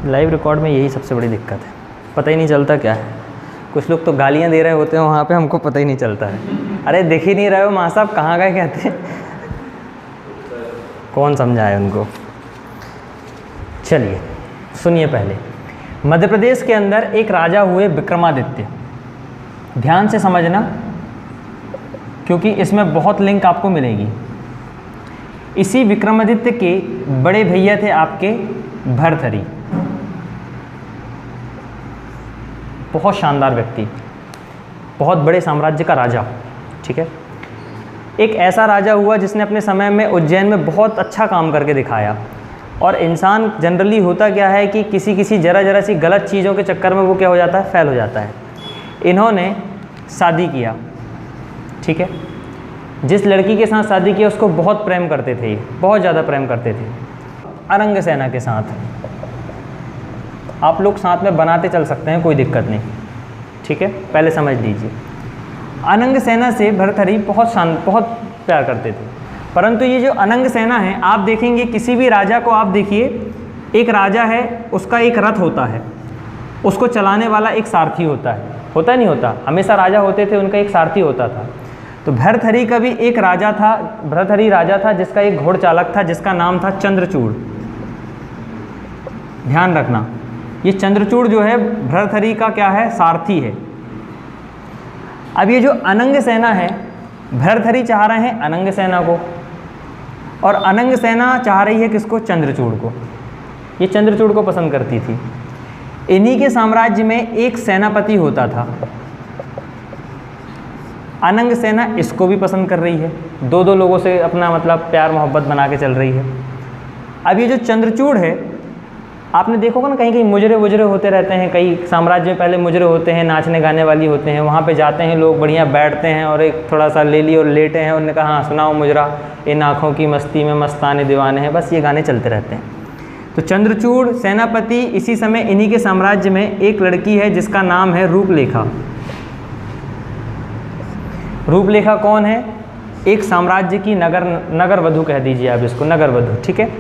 Live record में यही सबसे बड़ी दिक्कत है, पता ही नहीं चलता क्या है। कुछ लोग तो गालियाँ दे रहे होते हैं वहाँ पे, हमको पता ही नहीं चलता है। अरे देख ही नहीं रहे हो माँ साहब, कहाँ गए कहते हैं, कौन समझाए उनको। चलिए सुनिए, पहले मध्य प्रदेश के अंदर एक राजा हुए विक्रमादित्य। ध्यान से समझना क्योंकि इसमें बहुत लिंक आपको मिलेगी। इसी विक्रमादित्य के बड़े भैया थे आपके भर्तहरि, बहुत शानदार व्यक्ति, बहुत बड़े साम्राज्य का राजा। ठीक है, एक ऐसा राजा हुआ जिसने अपने समय में उज्जैन में बहुत अच्छा काम करके दिखाया। और इंसान जनरली होता क्या है कि किसी जरा सी गलत चीज़ों के चक्कर में वो क्या हो जाता है, फेल हो जाता है। इन्होंने शादी किया, ठीक है, जिस लड़की के साथ शादी किया उसको बहुत प्रेम करते थे, बहुत ज़्यादा प्रेम करते थे। अनंग सेना के साथ आप लोग साथ में बनाते चल सकते हैं, कोई दिक्कत नहीं, ठीक है, पहले समझ लीजिए। अनंग सेना से भर्तहरि बहुत प्यार करते थे। परंतु ये जो अनंग सेना है, आप देखेंगे किसी भी राजा को, आप देखिए एक राजा है, उसका एक रथ होता है, उसको चलाने वाला एक सारथी होता है, होता नहीं होता, हमेशा राजा होते थे उनका एक सारथी होता था। तो भर्तहरि का भी एक राजा था, भर्तहरि राजा था जिसका एक घोड़चालक था जिसका नाम था चंद्रचूड़। ध्यान रखना, ये चंद्रचूड़ जो है भर्तहरि का क्या है, सारथी है। अब ये जो अनंग सेना है, भर्तहरि चाह रहे हैं अनंग सेना को, और अनंग सेना चाह रही है किसको, चंद्रचूड़ को। ये चंद्रचूड़ को पसंद करती थी। इन्हीं के साम्राज्य में एक सेनापति होता था। अनंग सेना इसको भी पसंद कर रही है, दो लोगों से अपना मतलब प्यार मोहब्बत बना के चल रही है। अब ये जो चंद्रचूड़ है, आपने देखोगे ना कहीं मुजरे वुजरे होते रहते हैं, कई साम्राज्य में पहले मुजरे होते हैं, नाचने गाने वाली होते हैं, वहाँ पे जाते हैं लोग, बढ़िया बैठते हैं और एक थोड़ा सा ले ली और लेटे हैं, उन्होंने कहा हाँ सुनाओ मुजरा, इन आँखों की मस्ती में मस्ताने दीवाने हैं, बस ये गाने चलते रहते हैं। तो चंद्रचूड़ सेनापति, इसी समय इन्हीं के साम्राज्य में एक लड़की है जिसका नाम है रूपलेखा। रूपलेखा कौन है, एक साम्राज्य की नगर वधू कह दीजिए आप इसको, नगर वधू, ठीक है।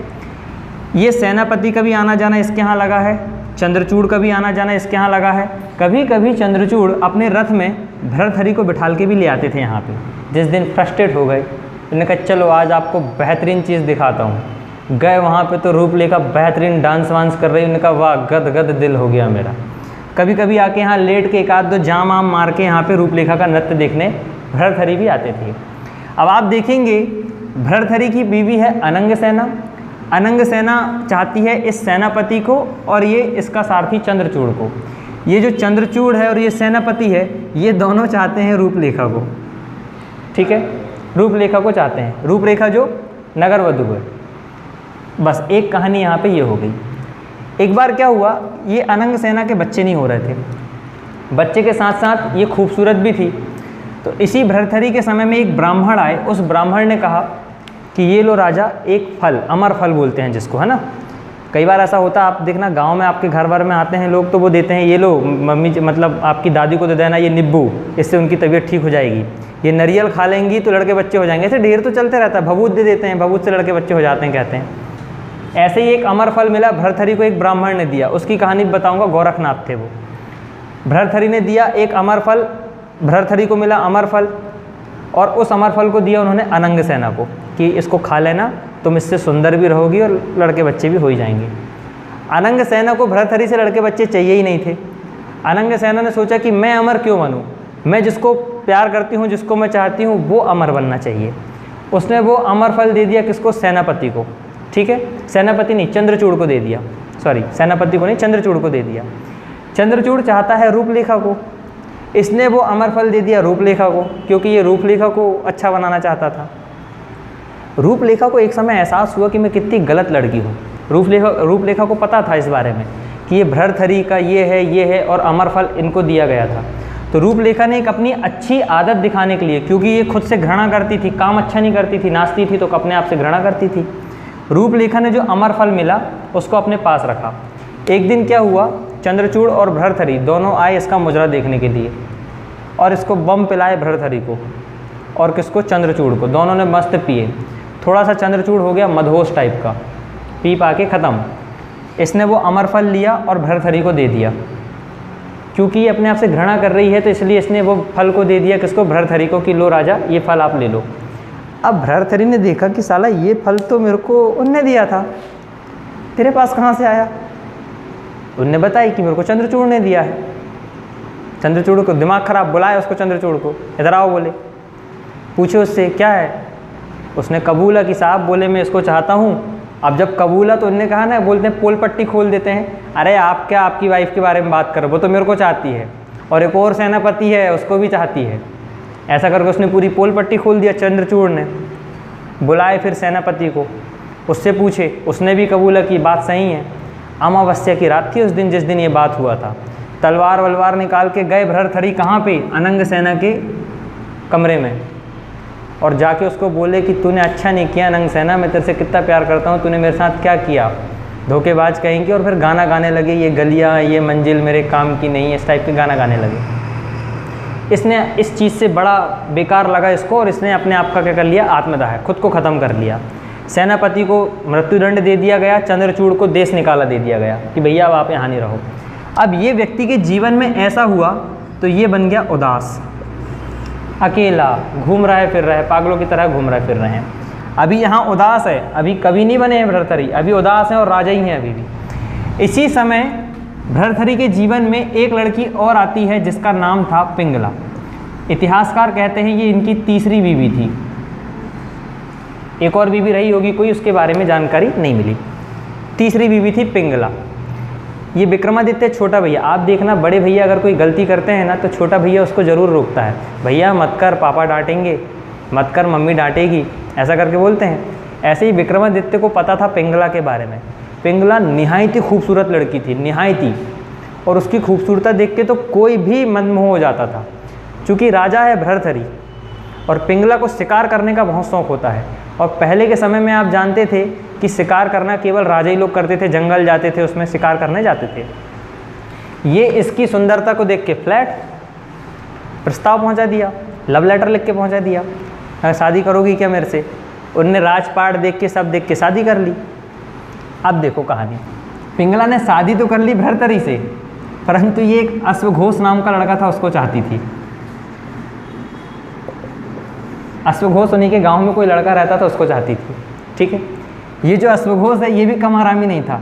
ये सेनापति का भी आना जाना इसके यहाँ लगा है, चंद्रचूड़ का भी आना जाना इसके यहाँ लगा है। कभी कभी चंद्रचूड़ अपने रथ में भर्तहरि को बिठाल के भी ले आते थे यहाँ पे। जिस दिन फ्रस्ट्रेट हो गए, उन्होंने कहा चलो आज आपको बेहतरीन चीज़ दिखाता हूँ। गए वहाँ पे तो रूपलेखा बेहतरीन डांस वांस कर रही, उन्होंने कहा वाह गद गद दिल हो गया मेरा। कभी कभी आके यहाँ लेट के एक आध दो जाम आम मार के यहाँ पे रूपलेखा का नृत्य देखने भर्तहरि भी आते थे। अब आप देखेंगे भर्तहरि की बीवी है अनंग सेना। अनंग सेना चाहती है इस सेनापति को और ये इसका सारथी चंद्रचूड़ को। ये जो चंद्रचूड़ है और ये सेनापति है, ये दोनों चाहते हैं रूपलेखा को, ठीक है, रूपलेखा को चाहते हैं, रूपरेखा जो नगर वधू है। बस एक कहानी यहाँ पे ये हो गई। एक बार क्या हुआ, ये अनंग सेना के बच्चे नहीं हो रहे थे, बच्चे के साथ साथ ये खूबसूरत भी थी। तो इसी भर्तहरि के समय में एक ब्राह्मण आए, उस ब्राह्मण ने कहा कि ये लो राजा, एक फल, अमर फल बोलते हैं जिसको, है ना। कई बार ऐसा होता है, आप देखना गांव में आपके घर भर में आते हैं लोग तो वो देते हैं, ये लो मम्मी मतलब आपकी दादी को दे देना ये नींबू, इससे उनकी तबीयत ठीक हो जाएगी। ये नारियल खा लेंगी तो लड़के बच्चे हो जाएंगे। ऐसे ढेर तो चलते रहता है। भभूत दे देते हैं, भभूत से लड़के बच्चे हो जाते हैं कहते हैं। ऐसे ही एक अमर फल मिला भर्तहरि को, एक ब्राह्मण ने दिया। उसकी कहानी बताऊँगा, गोरखनाथ थे वो। भर्तहरि ने दिया एक अमर फल, भर्तहरि को मिला अमर फल, और उस अमर फल को दिया उन्होंने अनंग सेना को कि इसको खा लेना, तुम इससे सुंदर भी रहोगी और लड़के बच्चे भी हो ही जाएंगे। अनंग सेना को भर्तहरि से लड़के बच्चे चाहिए ही नहीं थे। अनंग सेना ने सोचा कि मैं अमर क्यों बनूं, मैं जिसको प्यार करती हूँ, जिसको मैं चाहती हूँ, वो अमर बनना चाहिए। उसने वो अमर फल दे दिया किसको, सेनापति को, ठीक है, सेनापति नहीं चंद्रचूड़ को दे दिया, सॉरी सेनापति को नहीं चंद्रचूड़ को दे दिया। चंद्रचूड़ चाहता है रूपलेखा को, इसने वो अमर फल दे दिया रूपलेखा को, क्योंकि ये रूपलेखा को अच्छा बनाना चाहता था। रूपलेखा को एक समय एहसास हुआ कि मैं कितनी गलत लड़की हूँ। रूपलेखा को पता था इस बारे में कि ये भर्तहरि का ये है और अमर फल इनको दिया गया था। तो रूपलेखा ने एक अपनी अच्छी आदत दिखाने के लिए, क्योंकि ये खुद से घृणा करती थी, काम अच्छा नहीं करती थी, नाचती थी तो अपने आप से घृणा करती थी। रूपलेखा ने जो अमर फल मिला उसको अपने पास रखा। एक दिन क्या हुआ, चंद्रचूड़ और भर्तहरि दोनों आए इसका मुजरा देखने के लिए और इसको बम पिलाए भर्तहरि को और किसको, चंद्रचूड़ को। दोनों ने मस्त पिए। थोड़ा सा चंद्रचूड़ हो गया मदहोश टाइप का, पी पा के ख़त्म। इसने वो अमर फल लिया और भर्तहरि को दे दिया। क्योंकि ये अपने आप से घृणा कर रही है तो इसलिए इसने वो फल को दे दिया किसको, भर्तहरि को, कि लो राजा ये फल आप ले लो। अब भर्तहरि ने देखा कि साला ये फल तो मेरे को उनने दिया था, तेरे पास कहाँ से आया? उनने बताया कि मेरे को चंद्रचूड़ ने दिया है। चंद्रचूड़ को दिमाग खराब, बुलाया उसको चंद्रचूड़ को, इधर आओ बोले, पूछे उससे क्या है। उसने कबूला कि साहब बोले मैं इसको चाहता हूँ। अब जब कबूला तो उनने कहा ना, बोलते हैं पोल पट्टी खोल देते हैं, अरे आप क्या आपकी वाइफ के बारे में बात करो, वो तो मेरे को चाहती है और एक और सेनापति है उसको भी चाहती है। ऐसा करके उसने पूरी पोल पट्टी खोल दिया चंद्रचूड़ ने। बुलाए फिर सेनापति को, उससे पूछे, उसने भी कबूला की बात सही है। अमावस्या की रात थी उस दिन जिस दिन ये बात हुआ था। तलवार वलवार निकाल के गए भर्तहरि कहाँ पे, अनंग सेना के कमरे में, और जाके उसको बोले कि तूने अच्छा नहीं किया अनंग सेना, मैं तेरे से कितना प्यार करता हूँ, तूने मेरे साथ क्या किया, धोखेबाज कहेंगे। और फिर गाना गाने लगे, ये गलियाँ ये मंजिल मेरे काम की नहीं, इस टाइप के गाना गाने लगे। इसने इस चीज़ से बड़ा बेकार लगा इसको और इसने अपने आप का क्या कर लिया, आत्मदाह, खुद को ख़त्म कर लिया। सेनापति को मृत्युदंड दे दिया गया, चंद्रचूड़ को देश निकाला दे दिया गया कि भैया अब आप यहाँ नहीं रहो। अब ये व्यक्ति के जीवन में ऐसा हुआ तो ये बन गया उदास, अकेला घूम रहा है फिर रहा है, पागलों की तरह घूम रहा है फिर रहे हैं। अभी यहाँ उदास है, अभी कवि नहीं बने हैं भर्तहरि, अभी उदास हैं और राजा ही हैं अभी भी। इसी समय भर्तहरि के जीवन में एक लड़की और आती है जिसका नाम था पिंगला। इतिहासकार कहते हैं ये इनकी तीसरी बीवी थी, एक और बीवी रही होगी कोई, उसके बारे में जानकारी नहीं मिली। तीसरी बीवी थी पिंगला। ये विक्रमादित्य छोटा भैया, आप देखना बड़े भैया अगर कोई गलती करते हैं ना तो छोटा भैया उसको ज़रूर रोकता है, भैया मत कर पापा डांटेंगे, मत कर मम्मी डांटेगी, ऐसा करके बोलते हैं। ऐसे ही विक्रमादित्य को पता था पिंगला के बारे में। पिंगला निहायत ही खूबसूरत लड़की थी, निहायत ही, और उसकी खूबसूरता देख के तो कोई भी मनमोह हो जाता था। चूँकि राजा है भर्तहरि और पिंगला को शिकार करने का बहुत शौक़ होता है, और पहले के समय में आप जानते थे कि शिकार करना केवल राजा ही लोग करते थे, जंगल जाते थे उसमें शिकार करने जाते थे। ये इसकी सुंदरता को देख के फ्लैट प्रस्ताव पहुंचा दिया, लव लेटर लिख के पहुंचा दिया, शादी करोगी क्या मेरे से। उनने राजपाट देख के सब देख के शादी कर ली। अब देखो कहानी, पिंगला ने शादी तो कर ली भर्तहरि से, परंतु ये एक अश्वघोष नाम का लड़का था उसको चाहती थी। अश्वघोष उन्हीं के गांव में कोई लड़का रहता था उसको चाहती थी, ठीक है। ये जो अश्वघोष है ये भी कम आरामी नहीं था।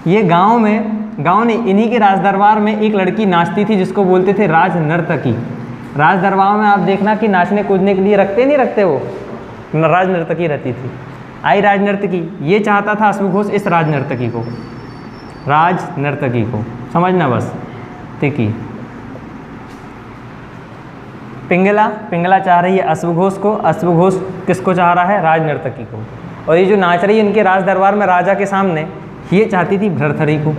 ये गांव ने इन्हीं के राजदरबार में एक लड़की नाचती थी जिसको बोलते थे राज नर्तकी। राज दरबार में आप देखना कि नाचने कूदने के लिए नहीं रखते वो, राज नर्तकी रहती थी। आई राज नर्तकी, ये चाहता था अश्वघोष इस राज नर्तकी को, समझना बस। देखिए पिंगला चाह रही है अश्वघोष को, अश्वघोष किसको चाह रहा है, राज नर्तकी को। और ये जो नाच रही है इनके राज दरबार में राजा के सामने, ये चाहती थी भर्तहरि को।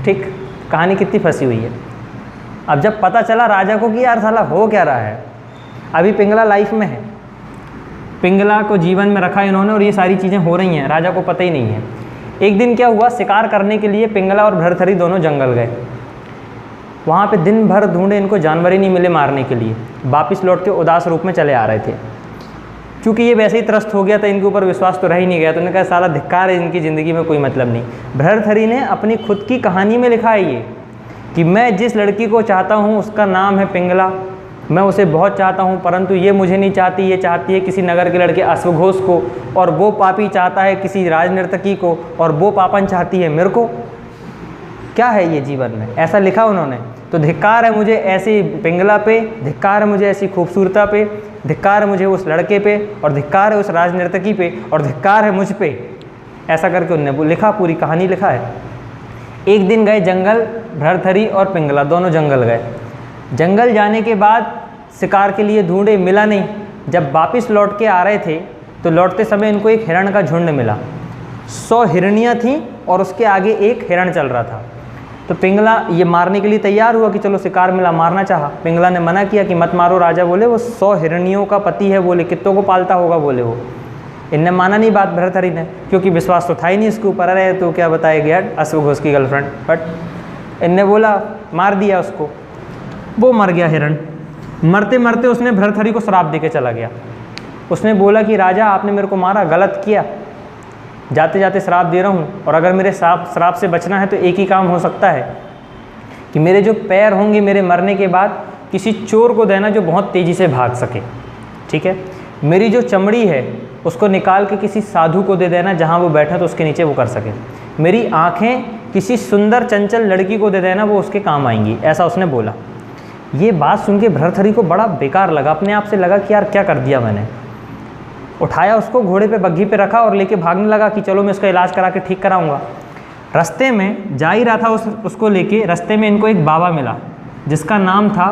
ठीक, कहानी कितनी फंसी हुई है। अब जब पता चला राजा को कि यार साला हो क्या रहा है, अभी पिंगला लाइफ में है, पिंगला को जीवन में रखा इन्होंने और ये सारी चीज़ें हो रही हैं, राजा को पता ही नहीं है। एक दिन क्या हुआ, शिकार करने के लिए पिंगला और भर्तहरि दोनों जंगल गए। वहाँ पे दिन भर ढूंढे, इनको जानवर ही नहीं मिले मारने के लिए। वापिस लौट के उदास रूप में चले आ रहे थे। क्योंकि ये वैसे ही त्रस्त हो गया था, इनके ऊपर विश्वास तो रह ही नहीं गया, तो उन्होंने कहा साला धिक्कार है, इनकी ज़िंदगी में कोई मतलब नहीं। भर्तहरि ने अपनी खुद की कहानी में लिखा है ये कि मैं जिस लड़की को चाहता हूँ उसका नाम है पिंगला, मैं उसे बहुत चाहता हूँ, परंतु ये मुझे नहीं चाहती, ये चाहती है किसी नगर के लड़के अश्वघोष को, और वो पापी चाहता है किसी राजनर्तकी को, और वो पापन चाहती है मेरे को। क्या है ये जीवन में, ऐसा लिखा उन्होंने। तो धिक्कार है मुझे ऐसी पिंगला पे, धिक्कार है मुझे ऐसी खूबसूरता पे, धिक्कार है मुझे उस लड़के पे, और धिक्कार है उस राजनर्तकी पे, और धिक्कार है मुझ पे। ऐसा करके उन्होंने लिखा, पूरी कहानी लिखा है। एक दिन गए जंगल, भर्तहरि और पिंगला दोनों जंगल गए। जंगल जाने के बाद शिकार के लिए ढूंढे, मिला नहीं। जब वापस लौट के आ रहे थे तो लौटते समय इनको एक हिरण का झुंड मिला। 100 हिरनियाँ थीं और उसके आगे एक हिरण चल रहा था। तो पिंगला ये मारने के लिए तैयार हुआ कि चलो शिकार मिला, मारना चाहा। पिंगला ने मना किया कि मत मारो, राजा बोले वो 100 हिरनियों का पति है, बोले कितनों को पालता होगा, बोले वो। इनने माना नहीं बात भर्तहरि ने, क्योंकि विश्वास तो था ही नहीं इसके ऊपर। अरे तो क्या बताएगी यार, अश्वघोष की गर्लफ्रेंड। बट इनने बोला, मार दिया उसको, वो मर गया हिरण। मरते मरते उसने भर्तहरि को श्राप दे के चला गया। उसने बोला कि राजा आपने मेरे को मारा, गलत किया, जाते जाते श्राप दे रहा हूँ, और अगर मेरे श्राप से बचना है तो एक ही काम हो सकता है कि मेरे जो पैर होंगे मेरे मरने के बाद किसी चोर को देना जो बहुत तेज़ी से भाग सके, ठीक है। मेरी जो चमड़ी है उसको निकाल के किसी साधु को दे देना, जहाँ वो बैठा तो उसके नीचे वो कर सके। मेरी आँखें किसी सुंदर चंचल लड़की को दे देना, वो उसके काम आएंगी, ऐसा उसने बोला। ये बात सुन के भर्तृहरि को बड़ा बेकार लगा, अपने आप से लगा कि यार क्या कर दिया मैंने। उठाया उसको, घोड़े पे बग्घी पे रखा और लेके भागने लगा कि चलो मैं उसका इलाज करा के ठीक कराऊंगा। रास्ते में जा ही रहा था उसको लेके, रास्ते में इनको एक बाबा मिला जिसका नाम था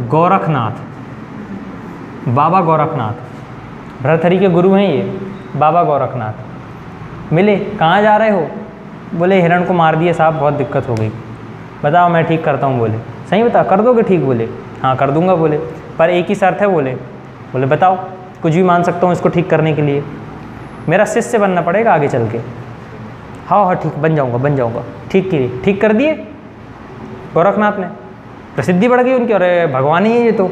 गोरखनाथ, बाबा गोरखनाथ। भर्तृहरि के गुरु हैं ये बाबा गोरखनाथ। मिले, कहाँ जा रहे हो? बोले हिरण को मार दिए साहब, बहुत दिक्कत हो गई। बताओ मैं ठीक करता हूँ। बोले सही बता, कर दोगे ठीक? बोले हाँ कर दूंगा। बोले पर एक ही शर्त है। बोले बताओ, कुछ भी मान सकता हूँ इसको ठीक करने के लिए, मेरा शिष्य बनना पड़ेगा आगे चल के। हाँ ठीक, बन जाऊँगा। ठीक कर दिए गोरखनाथ ने, प्रसिद्धि बढ़ गई उनकी, अरे भगवान ही है ये तो।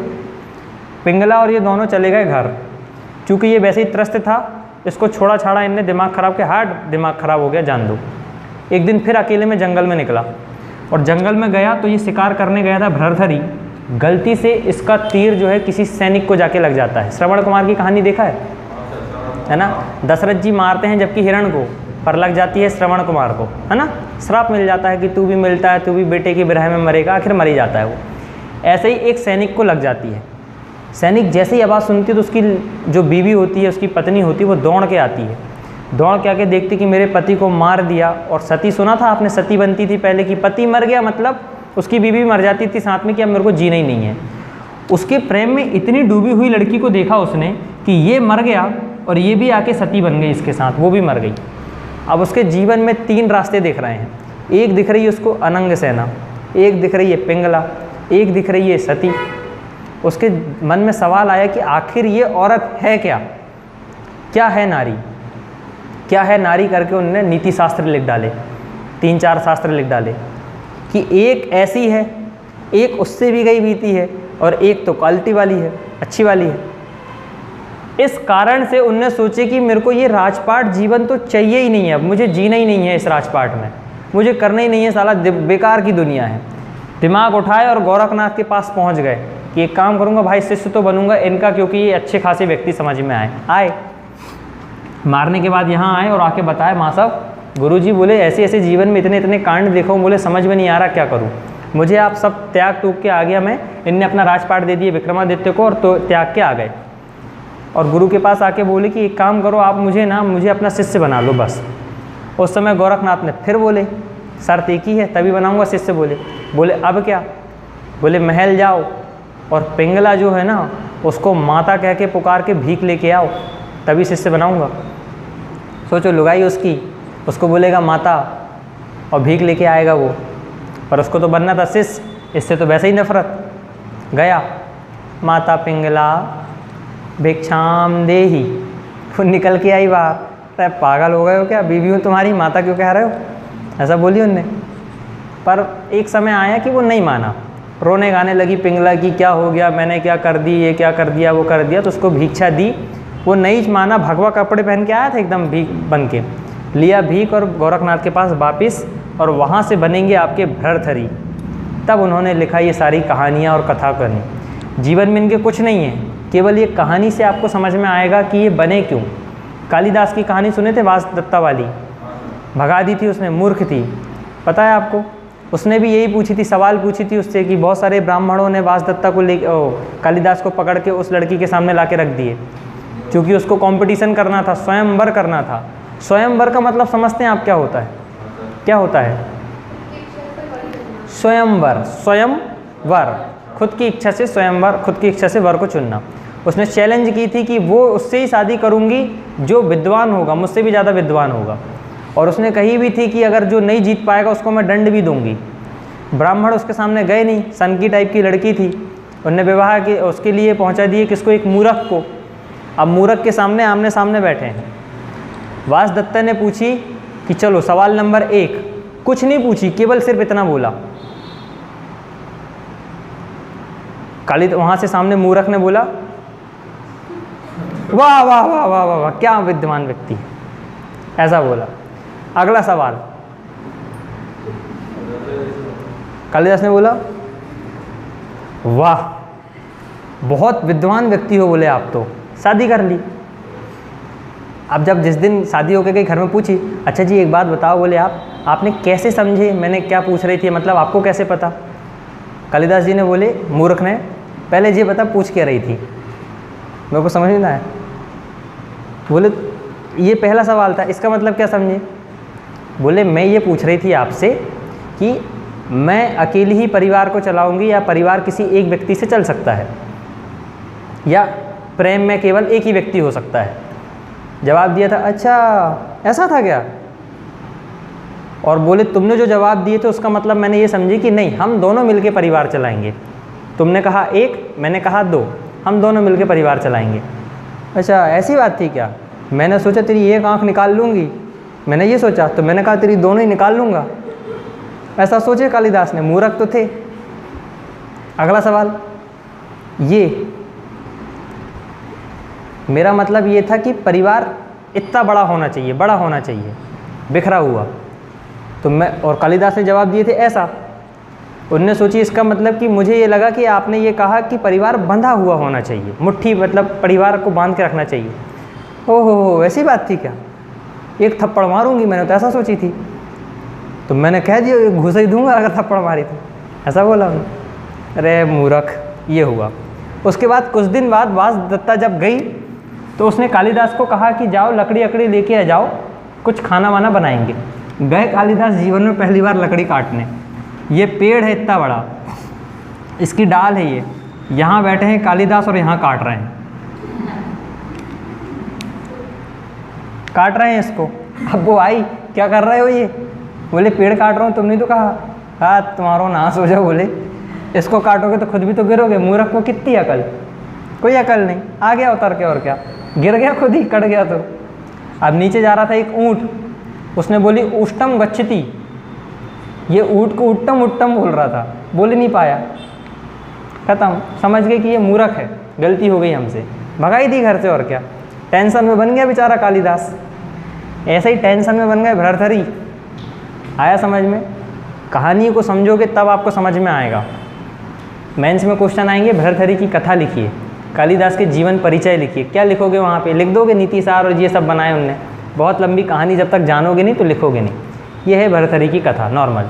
पिंगला और ये दोनों चले गए घर। चूँकि ये वैसे ही त्रस्त था, इसको छोड़ा छाड़ा इनने, दिमाग ख़राब के हार्ट दिमाग ख़राब हो गया, जान दो। एक दिन फिर अकेले में जंगल में निकला, और जंगल में गया तो ये शिकार करने गया था भर्तृहरि। गलती से इसका तीर जो है किसी सैनिक को जाके लग जाता है। श्रवण कुमार की कहानी देखा है ना? दशरथ जी मारते हैं जबकि हिरण को, पर लग जाती है श्रवण कुमार को, है ना? श्राप मिल जाता है कि तू भी मिलता है, तू भी बेटे की विरह में मरेगा, आखिर मर ही जाता है वो। ऐसे ही एक सैनिक को लग जाती है। सैनिक जैसे ही आवाज़ सुनती है तो उसकी जो बीवी होती है, उसकी पत्नी होती है, वो दौड़ के आती है। दौड़ के आके देखती कि मेरे पति को मार दिया। और सती, सुना था आपने, सती बनती थी पहले कि पति मर गया मतलब उसकी बीवी मर जाती थी साथ में कि अब मेरे को जीना ही नहीं है। उसके प्रेम में इतनी डूबी हुई लड़की को देखा उसने कि ये मर गया और ये भी आके सती बन गई इसके साथ, वो भी मर गई। अब उसके जीवन में 3 रास्ते दिख रहे हैं। एक दिख रही है उसको अनंग सेना, एक दिख रही है पिंगला, एक दिख रही है सती। उसके मन में सवाल आया कि आखिर ये औरत है क्या है नारी, क्या है नारी करके उन्होंने नीति शास्त्र लिख डाले, 3-4 शास्त्र लिख डाले कि एक ऐसी है, एक उससे भी गई बीती है, और एक तो क्वालिटी वाली है, अच्छी वाली है। इस कारण से उनने सोचे कि मेरे को ये राजपाट जीवन तो चाहिए ही नहीं है, अब मुझे जीना ही नहीं है इस राजपाट में, मुझे करना ही नहीं है, साला बेकार की दुनिया है। दिमाग उठाए और गोरखनाथ के पास पहुंच गए कि एक काम करूंगा भाई, शिष्य तो बनूंगा इनका, क्योंकि ये अच्छे खासे व्यक्ति समझ में आए। मारने के बाद यहाँ आए और आके बताए, माँ साहब गुरुजी बोले ऐसे ऐसे जीवन में इतने कांड देखो, बोले समझ में नहीं आ रहा क्या करूँ, मुझे आप सब त्याग टूक के आ गया मैं। इनने अपना राजपाट दे दिए विक्रमादित्य को और तो त्याग के आ गए। और गुरु के पास आके बोले कि एक काम करो आप मुझे अपना शिष्य बना लो बस। उस समय गोरखनाथ ने फिर बोले शर्त एक ही है, तभी बनाऊंगा शिष्य। बोले अब क्या? बोले महल जाओ और पिंगला जो है ना उसको माता कह के पुकार के भीख लेके आओ, तभी शिष्य बनाऊंगा। सोचो लुगाई उसको बोलेगा माता और भीख लेके आएगा वो, पर उसको तो बनना था शिष्य, इससे तो वैसे ही नफरत। गया, माता पिंगला भिक्षाम देही, वो निकल के आई बाहर। अरे पागल हो गए हो क्या, बीवी हो तुम्हारी, माता क्यों कह रहे हो, ऐसा बोली उनने। पर एक समय आया कि वो नहीं माना, रोने गाने लगी पिंगला की, क्या हो गया, मैंने क्या कर दी, ये क्या कर दिया, वो कर दिया। तो उसको भिक्षा दी, वो नहीं माना, भगवा कपड़े पहन के आया था एकदम भीख बन के, लिया भीख और गोरखनाथ के पास वापिस, और वहाँ से बनेंगे आपके भर्तृहरि। तब उन्होंने लिखा ये सारी कहानियाँ और कथा करनी। जीवन में इनके कुछ नहीं है, केवल ये कहानी से आपको समझ में आएगा कि ये बने क्यों। कालिदास की कहानी सुने थे, वासदत्ता वाली, भगा दी थी उसने, मूर्ख थी, पता है आपको। उसने भी यही पूछी थी, सवाल पूछी थी उससे कि बहुत सारे ब्राह्मणों ने वासदत्ता को कालिदास को पकड़ के उस लड़की के सामने ला के रख दिए, क्योंकि उसको कंपटीशन करना था, स्वयंवर करना था। स्वयंवर का मतलब समझते हैं आप क्या होता है? क्या होता है स्वयंवर? स्वयंवर, खुद की इच्छा से स्वयंवर, खुद की इच्छा से वर को चुनना। उसने चैलेंज की थी कि वो उससे ही शादी करूंगी जो विद्वान होगा, मुझसे भी ज़्यादा विद्वान होगा। और उसने कही भी थी कि अगर जो नहीं जीत पाएगा उसको मैं दंड भी दूंगी। ब्राह्मण उसके सामने गए नहीं, सनकी टाइप की लड़की थी, उन्होंने विवाह के उसके लिए पहुंचा दिए किसको, एक मूर्ख को। अब मूर्ख के सामने आमने सामने बैठे हैं। वासदत्ता ने पूछी कि चलो सवाल नंबर 1, कुछ नहीं पूछी, केवल सिर्फ इतना बोला। वहाँ से सामने मूर्ख ने बोला, वाह वाह वाह वाह वाह वाह, क्या विद्वान व्यक्ति, ऐसा बोला। अगला सवाल, कालिदास ने बोला वाह बहुत विद्वान व्यक्ति हो, बोले आप तो शादी कर ली। अब जब जिस दिन शादी होकर गई घर में पूछी, अच्छा जी एक बात बताओ, बोले आपने कैसे समझे मैंने क्या पूछ रही थी, मतलब आपको कैसे पता? कालिदास जी ने बोले मूर्ख ने, पहले ये बता पूछ क्या रही थी, मेरे को समझ नहीं आया। बोले ये पहला सवाल था, इसका मतलब क्या समझे? बोले मैं ये पूछ रही थी आपसे कि मैं अकेली ही परिवार को चलाऊंगी या परिवार किसी एक व्यक्ति से चल सकता है, या प्रेम में केवल एक ही व्यक्ति हो सकता है। जवाब दिया था अच्छा ऐसा था क्या? और बोले तुमने जो जवाब दिए थे उसका मतलब मैंने ये समझी कि नहीं हम दोनों मिलके परिवार चलाएंगे। तुमने कहा एक, मैंने कहा दो, हम दोनों मिलके परिवार चलाएंगे। अच्छा ऐसी बात थी क्या? मैंने सोचा तेरी एक आंख निकाल लूँगी, मैंने ये सोचा, तो मैंने कहा तेरी दोनों ही निकाल लूँगा। ऐसा सोचे कालिदास ने, मूर्ख तो थे। अगला सवाल, ये मेरा मतलब ये था कि परिवार इतना बड़ा होना चाहिए, बड़ा होना चाहिए, बिखरा हुआ। तो मैं, और कालिदास ने जवाब दिए थे ऐसा। उनने सोची इसका मतलब कि मुझे ये लगा कि आपने ये कहा कि परिवार बंधा हुआ होना चाहिए, मुट्ठी मतलब परिवार को बांध के रखना चाहिए। ओहो ऐसी बात थी क्या? एक थप्पड़ मारूंगी, मैंने तो ऐसा सोची थी। तो मैंने कह दिया घुसा ही दूंगा अगर थप्पड़ मारी तो, ऐसा बोला उन्होंने। अरे मूर्ख, ये हुआ। उसके बाद कुछ दिन बाद वासदत्ता जब गई तो उसने कालिदास को कहा कि जाओ लकड़ी अकड़ी लेके आ जाओ, कुछ खाना वाना बनाएंगे। गए कालिदास जीवन में पहली बार लकड़ी काटने। ये पेड़ है इतना बड़ा, इसकी डाल है ये, यहाँ बैठे हैं कालिदास और यहाँ काट रहे हैं, काट रहे हैं इसको। अब वो आई, क्या कर रहे हो ये? बोले पेड़ काट रहा हूँ, तुमने तो कहा। हाँ तुम्हारो नाश हो जाओ, बोले इसको काटोगे तो खुद भी तो गिरोगे। मूर्ख को कितनी अकल, कोई अकल नहीं, आ गया उतर के, और क्या, गिर गया खुद ही, कट गया। तो अब नीचे जा रहा था एक ऊँट, उसने बोली उष्टम गच्छति, ये ऊँट को उट्टम उट्टम बोल रहा था, बोल नहीं पाया, खत्म। समझ गए कि ये मूर्ख है, गलती हो गई हमसे, भगाई दी घर से, और क्या। टेंशन में बन गया बेचारा कालिदास। ऐसे ही टेंशन में बन गए भर्तृहरि। आया समझ में? कहानी को समझोगे तब आपको समझ में आएगा। मेंस में क्वेश्चन आएंगे, भर्तृहरि की कथा लिखिए, कालिदास के जीवन परिचय लिखिए। क्या लिखोगे वहाँ पे? लिख दोगे नीति सार और ये सब बनाए उनने, बहुत लंबी कहानी, जब तक जानोगे नहीं तो लिखोगे नहीं। ये है भर्तृहरि की कथा, नॉर्मल।